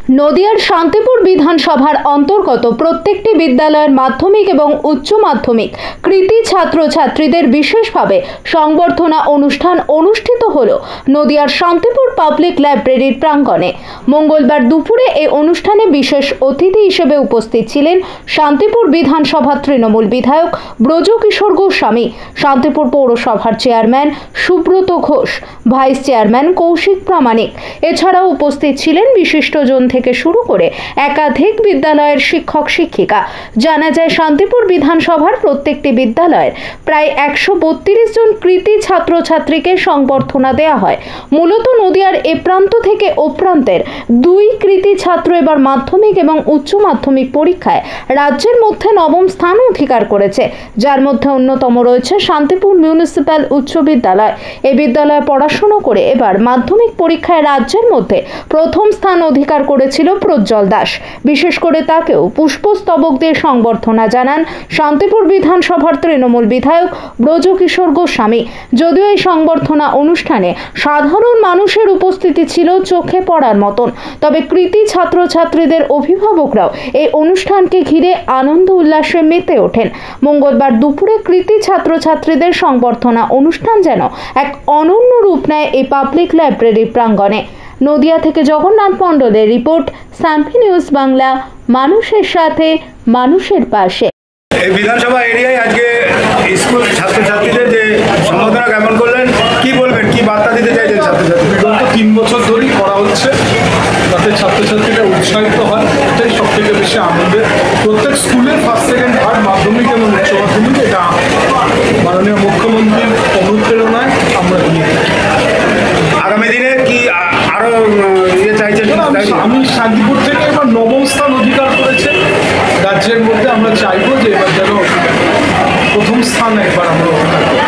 নদিয়ার শান্তিপুর বিধানসভার অন্তর্গত প্রত্যেকটি বিদ্যালয়ের মাধ্যমিক এবং উচ্চ মাধ্যমিক কৃতী ছাত্রছাত্রীদের বিশেষভাবে সংবর্ধনা অনুষ্ঠান অনুষ্ঠিত হল নদিয়ার শান্তিপুর পাবলিক লাইব্রেরির প্রাঙ্গণে। মঙ্গলবার দুপুরে এই অনুষ্ঠানে বিশেষ অতিথি হিসেবে উপস্থিত ছিলেন শান্তিপুর বিধানসভার তৃণমূল বিধায়ক ব্রজকিশোর গোস্বামী, শান্তিপুর পৌরসভার chairman Subrata Ghosh, vice chairman Kaushik Pramanik. এছাড়াও উপস্থিত ছিলেন বিশিষ্টজন থেকে শুরু করে একাধিক বিদ্যালয়ের শিক্ষক শিক্ষিকা। জানা যায়, শান্তিপুর বিধানসভার প্রত্যেকটি বিদ্যালয়ের প্রায় 132 জন কৃতী ছাত্রছাত্রীকে সংবর্ধনা দেওয়া হয়। মূলত নদিয়ার এ প্রান্ত থেকে ও প্রান্তের 2 কৃতী ছাত্র এবার মাধ্যমিক এবং উচ্চ মাধ্যমিক পরীক্ষায় রাজ্যের মধ্যে নবম স্থান অধিকার করেছে, যার মধ্যে অন্যতম রয়েছে শান্তিপুর মিউনিসিপ্যাল উচ্চ বিদ্যালয়। এই বিদ্যালয়ে পড়াশোনা করে এবার মাধ্যমিক পরীক্ষায় রাজ্যের মধ্যে প্রথম স্থান অধিকার করেছিল প্রজ্জ্বল দাস। বিশেষ করে তাকেও পুষ্পস্তবক দিয়ে সংবর্ধনা জানান শান্তিপুর বিধানসভার তৃণমূল বিধায়ক ব্রজকিশোর গোস্বামী। যদিও এই সংবর্ধনা অনুষ্ঠানে সাধারণ মানুষের উপস্থিতি ছিল চোখে পড়ার মতন, তবে কৃতী ছাত্রছাত্রীদের অভিভাবকরাও এই অনুষ্ঠানকে ঘিরে আনন্দ উল্লাসে মেতে ওঠেন। মঙ্গলবার দুপুরে কৃতী ছাত্রছাত্রীদের সংবর্ধনা অনুষ্ঠান যেন এক অনন্য রূপ নেয় এই পাবলিক লাইব্রেরি প্রাঙ্গণে। নদিয়া থেকে জগন্নাথ মণ্ডলের রিপোর্ট, সানভি নিউজ বাংলা, মানুষের সাথে মানুষের পাশে। এই বিধানসভা এরিয়ায় আজকে স্কুল ছাত্রছাত্রীদের যে সম্বোধনা কেমন করলেন, কি বলবেন, কি বার্তা দিতে চাইছেন ছাত্রছাত্রী? বিগত 3 বছর ধরেই করা হচ্ছে, তাতে ছাত্রছাত্রীরা উৎসাহিত হয়, এটাই সব থেকে বেশি আনন্দের। প্রত্যেক স্কুলের ফার্স্ট সেকেন্ড থার্ড মাধ্যমিক এবং উচ্চ মাধ্যমিক এটা মাননীয় মুখ্যমন্ত্রীর অনুপ্রেরণায় আমরা দিয়ে থাকি। আগামী দিনে কি আরো চাইছেন? আমি শান্তিপুর থেকে এবার নবম স্থান অধিকার করেছে রাজ্যের মধ্যে। আমরা চাইবো যে এবার যেন প্রথম স্থান একবার আমরা অধিকার করি।